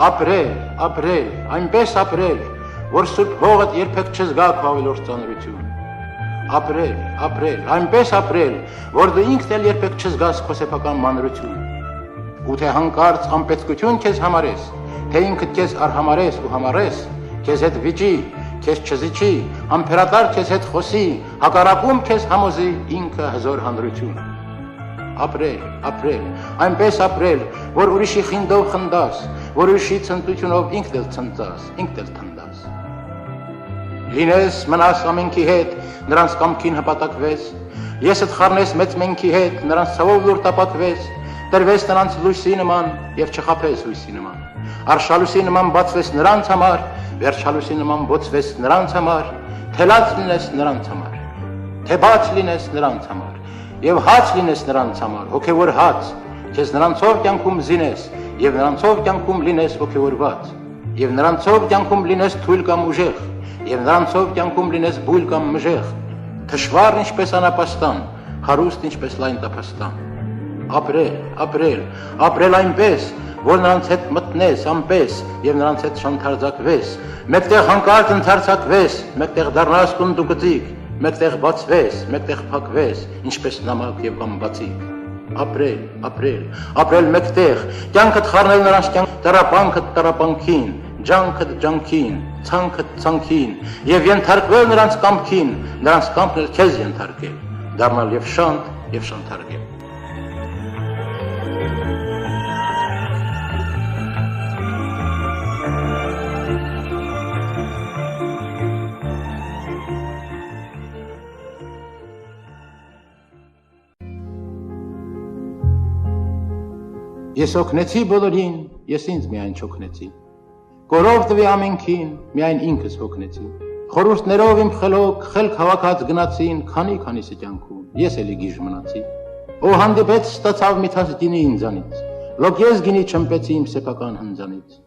ապրել, այնպես ապրել, որ սուրբ հողդ երբեք չզգա քո ավելորդ ծանրություն։ Ապրել, այնպես ապրել, որ դու ինքդ էլ երբեք չզգաս քո սեփական մանրություն։ Ու թե հանկարծ անպետքություն քեզ համարես, թե ինքդ քեզ արհամարես ու համարես, քեզ հետ վիճի, քեզ չզիջի, համբերատար քեզ հետ խոսի, հակառակում քեզ համոզի ինքը հզոր հանրություն։ Ապրել, այնպես ապրել, որ ուրիշի խինդով խնդաս, որ ուրիշի ցնծությունով ինքդ էլ ցնծաս, ինքդ էլ թնդաս։ Լինես մնաս ամենքի հետ, նրանց կամքին հպատակվես, եսդ խառնես մեծ մենքի հետ, նրանց ցավով լուր տապակվես, տրվես նրանց լույսի նման եւ չխաբես հույսի նման։ Արշալույսի նման բացվես նրանց համար, վերջալույսի նման բոցվես նրանց համար, թե լաց լինես նրանց համար, թե բաց լինես նրանց համար, եւ հաց լինես նրանց համար, հոգեվոր հաց, քեզ նրանցով կյանքում զինես, եւ նրանցով կյանքում լինես հոգեվորված, եւ նրանցով կյանքում լինես թույլ կամ ուժեղ, եւ նրանցով կյանքում լինես բույլ կամ մժեղ, թշվառ ինչպես անապաստան, հարուստ ինչպես լայն տափաստան։ Ապրել այնպես, որ նրանց հետ մտնես անպես եւ նրանց հետ շանթարձակվես, մեկտեղ հանկարծ ընդարձակվես, մեկտեղ դառնաս կունդուկծիկ, մեկտեղ բացվես, մեկտեղ փակվես, ինչպես նամակ եւ ամբացիկ։ Ապրել մեկտեղ, կյանքդ խառնել նրանց կյանք, տառապանքդ տառապանքին, ջանքդ ջանքին, ցանքդ ցանքին, եւ ենթարկվել նրանց կամքին, նրանց կամքն էլ քեզ ենթարկել, դառնալ եւ շանտ եւ շանթարկել։ Ես օգնեցի բոլորին, ես ինձ միայն չօգնեցի։ Կորով տվի ամենքին, միայն ինքս օգնեցի։ Խորհուրդներով իմ խելոք, խելք հավաքած գնացին, քանիսի կյանքում, ես էլի գիժ մնացի։ Ո հանդիպեց ստացավ միթաս գինի ինձանից, լոկ ես գինի չմպեցի իմ սեփական հնձանից։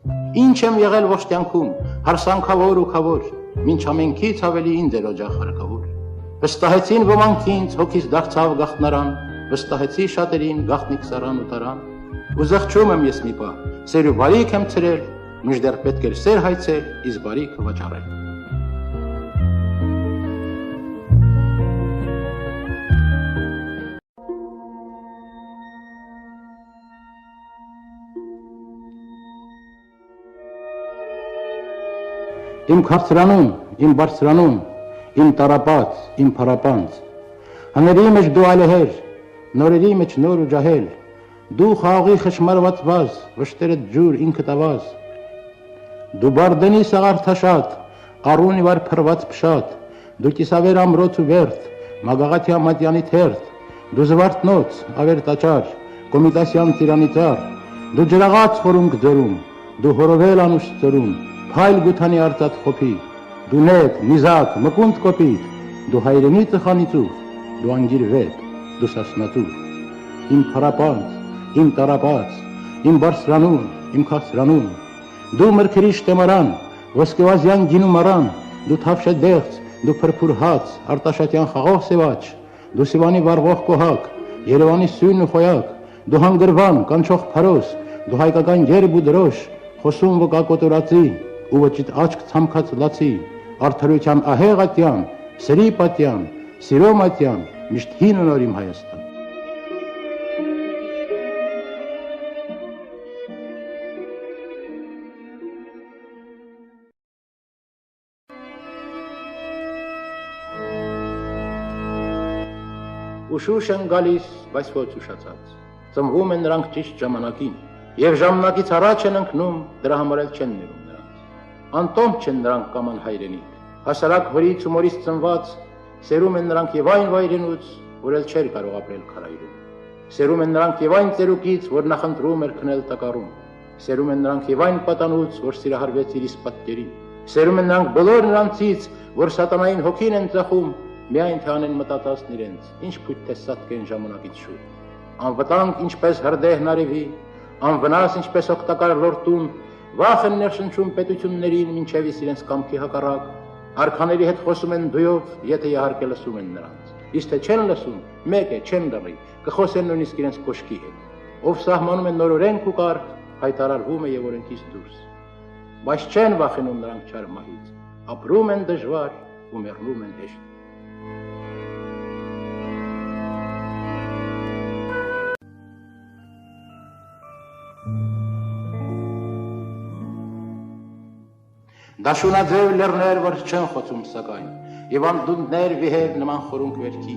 Ինչ եմ եղել ողջ կյանքում, հարսանքավոր ու քավոր, մինչ ամենքից ավելի ինձ էր օջախ հարկավոր։ Վստահեցին ոմանք ինձ, հոգիս դարձավ գաղտնարան, վստահեցի շատերին, գաղտնիք սարան ու տարան։ Ու զղջում եմ ես մի պահ, սեր ու բարիք եմ ցրել, մինչդեռ պետք էր սեր հայցել, իսկ բարիքը վաճառել։ Իմ քաղցրանում, իմ բարձրանում, իմ տարապած, իմ փարապանց, հների մեջ դու ալեհեր, նորերի մեջ նոր ու ջահել, դու խաղի խշմարված վազ, վշտերդ ջուր ինքդ ավազ, դու բարդենի սաղարթաշատ, առուն իվար փրված փշատ, դու կիսավեր ամրոց ու վերդ, մագաղաթյա մատյանի թերթ, դու զվարթնոց, ավեր տաճար, կոմիտասյան տիրանի ծար, դու ջրաղաց խորունք ձորում, դու հորովել անուշ ծորում, փայլ գութանի արծաթ խոփի, դու նետ, նիզակ, մկունդ կոպիտ, դու հայրենի ծխանի ծուխ, դու անգիր վետ, դու սասնատուր, իմ փարապանց, իմ տարապած, իմ բարձրանում, իմ քաղցրանում, դու մրգերի շտեմարան, ոսկեվազյան գինու մարան, դու թավշե դեղց, դու փրփուր հաց, արտաշատյան խաղող սևաչ, դու Սիվանի վառվող կոհակ, Երևանի սույն ու խոյակ, դու հանգրվան, կանչող փարոս, դու հայկական երբ ու դրոշ, խոսում վկակոտորացի, ու ոչիտ աչք ցամքած լացի, արդարության ահեղ ատյան, սրի պատյան, սիրո մատյան, միշտ հին ու նոր իմ Հայաստան։ Ուշուշ են գալիս, բայց ոչ ուշացած, ծնվում են նրանք ճիշտ ժամանակին, եւ ժամանակից առաջ են ընկնում, դրա համար էլ չեն ներում նրանց։ Անտոմտ չեն նրանք կաման հայրենիք, հասարակ հորից ու մորից ծնված, սերում են նրանք եւ այն վայրենուց, որ էլ չէր կարող ապրել քարայրում։ Սերում են նրանք եւ այն ծերուկից, որ նախընտրում էր քնել տակառում։ Սերում են նրանք եւ այն պատանուց, որ սիրահարվեց իր իսկ պատկերին։ Սերում են նրանք բոլոր նրանցից, որ սատանային հոգին են ծախում, միայն թե անեն մտածածն իրենց, ինչ փույթ թե սատկեն ժամանակից շուտ։ Անվտանգ ինչպես հրդեհ նարևի, անվնաս ինչպես օգտակար լորտում, վախ են ներշնչում պետություններին մինչև իրենց կամքի հակառակ, արքաների հետ խոսում են դույով, եթե իհարկե լսում են նրանց, իսկ թե չեն լսում, մեկ է չեն լռի, կխոսեն նույնիսկ իրենց կոշկի հետ, ով սահմանում են նոր օրենք ու կարգ, հայտարարվում է եւ օրենքից դուրս, բայց չեն վախենում նրանք չար մահից, ապրում են դժվար ու մեռնում են հեշտ։ Դաշունաձև լեռներ, որ չեն խոցում սակայն, եւ անդունդներ վիհեր նման խորունկ վերքի,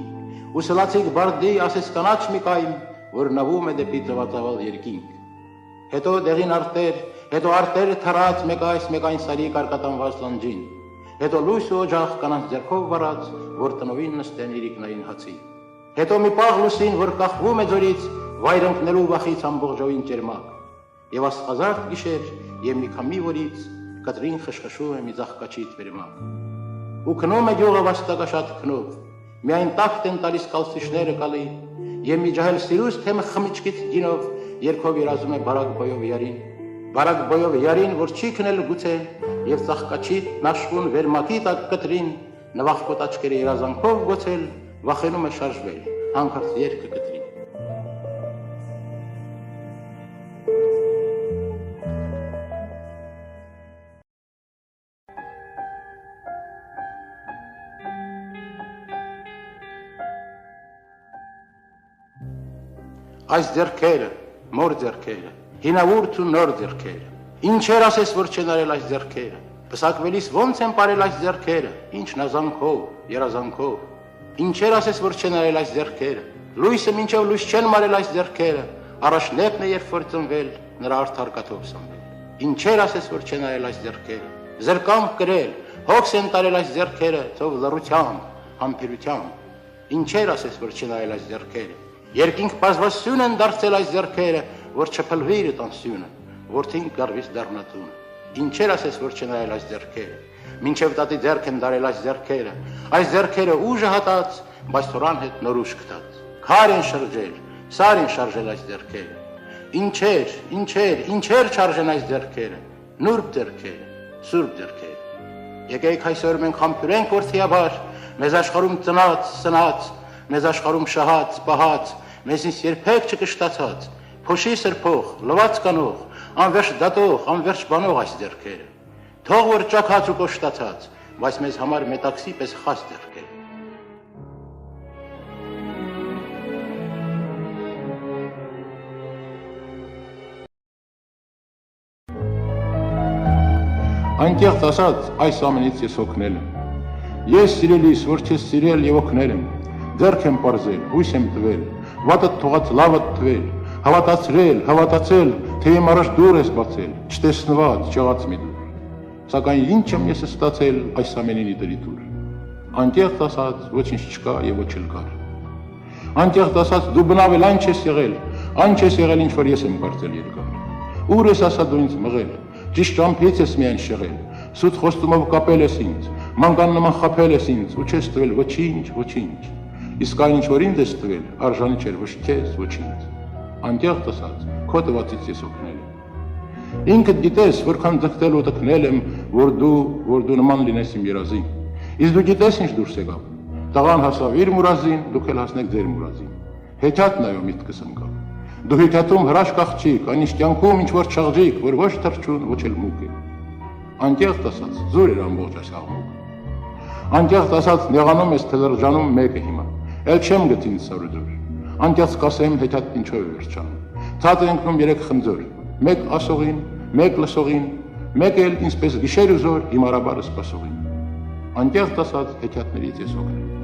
ու սլացիկ բարդի ասես կանաչ մի կայմ, որ նվում է դեպի ծվացավալ երկինք։ Հետո դեղին արտեր, հետո արտերը թռած մեկ այս մեկ այն սարի կարկատանված լանջին, հետո լույս ու օջախ կանանց ձեռքով վարած, որ տնովին նստեն իրիկնային հացի։ Հետո մի պաղ լուսին, որ կախվում է ձորից, վայրընկնելու վախից ամբողջովին ճերմակ, եւ աստղազարդ գիշեր, եւ մի քամի որից կտրին խշխշում է մի ծաղկաչից վերմակ։ Ու քնում է գյուղը վաստակաշատ քնով, միայն տակտ են տալիս կալսիշները կալի, եւ մի ջահել սիրուս թեմը խմիչքից գինով երկով երազում է բարակ բոյով յարին, բարակ բոյով յարին, որ չի քնել գուցե, եւ ծաղկաչի նաշվում վերմակի տակ կտրին, նվախկոտ աչքերը երազանքով գոցել, վախենում է շարժվել, հանկարծ երգը կտրին։ Այս ձեռքերը, մոր ձեռքերը, հինավուրց ու նոր ձեռքերը, ինչեր ասես, որ չեն արել այս ձեռքերը, պսակվելիս ոնց են պարել այս ձեռքերը, ինչ նազանքով, երազանքով, ինչեր ասես, որ չեն արել այս ձեռքերը, լույսը մինչև լույս չեն մարել այս ձեռքերը, առաջնեկն է երբ որ ծնվել, նրա արդար կաթով սնվել, ինչեր ասես, որ չեն արել այս ձեռքերը, զրկամ կրել, հոգս են տարել այս ձեռքերը, ծով լռությամբ, համբերությամբ, ինչեր ասես, որ չեն արել այս ձեռքերը, երկինք բազմասյուն են դարձել այս ձեռքերը, որ չփլվի իր տանսյունը, որդին գարվից դառնատունը, ինչեր ասես, որ չեն արել այս ձեռքերը, մինչև տատի ձեռք են դարել այս ձեռքերը ուժը հատած, բայց թորան հետ նոր ուժ գտած, քար են շրջել, սար են շարժել այս ձեռքերը, ինչեր չարժեն այս ձեռքերը, նուրբ ձեռքերը, սուրբ ձեռքերը, եկեք այսօր մենք համբուրենք որդիաբար, մեզ աշխարհում ծնած, սնած, մեզ աշխարհում շահած, պահած, մեզից երբեք չկշտացած, փոշի սրբող, լված կանող, անվերջ դատող, անվերջ բանող այս ձեռքերը, թող որ ճաքած ու կոշտացած, բայց մեզ համար մետաքսի պես խաս ձեռքերը։ Անկեղծ ասած, այս ամենից ես օգնել եմ։ Ես սիրելիս, որ չես սիրել եւ օգնել եմ, ձեռք եմ պարզել, հույս եմ տվել, վատդ թողած լավդ տվել, հավատացել, թե իմ առաջ դուր ես բացել, չտեսնված, չեղած մի դուր, սակայն ինչ եմ ես ստացել այս ամենին իդրի դուր, անկեղծ ասած, ոչինչ չկա եւ ոչ էլ կար, անկեղծ ասած, դու բնավել այն չես եղել, ինչ որ ես եմ կարծել երկար, ուր ես ասա դու ինձ մղել, ճիշտ ճամփից ես միայն շեղել, սուտ խոստումով կապել ես ինձ, մանկան նման խաբել ես ինձ, ու չես տվել ոչինչ, իսկ այն ինչ որ ինձ ես տվել, արժանի չէր ոչ քեզ, ոչ ինձ, անկեղծ ասած, քո տվածից ես օգնել եմ, ինքդ գիտես, որքան ձգտել ու տքնել եմ, որ դու նման լինես իմ երազին, իսկ դու գիտես ինչ դուրս եկավ, տղան հասավ իր մուրազին, դուք էլ հասնեք ձեր մուրազին, հեթիաթն այո միտքս ընկավ, դու հեթիաթում հրաշք աղջիկ, այն ինչ կյանքում ինչ որ չաղջիկ, որ ոչ թրջուն, ոչ էլ մուկ է, անկեղծ ասած, զուր էր ամբողջ այս աղմուկը, անկեղծ ասած, նեղանում ես թե լրջանում մեկը հիմա, էլ չեմ գտին սարուդուր, անկեղծ կասեմ հեթիաթն ինչով է վերջանում, ցած է ընկնում երեք խնձոր, մեկ ասողին, մեկ լսողին, մեկ էլ ինձպես գիշեր ու զոր հիմարաբար սպասողին, անկեղծ ասած հեթիաթներից ես օգնել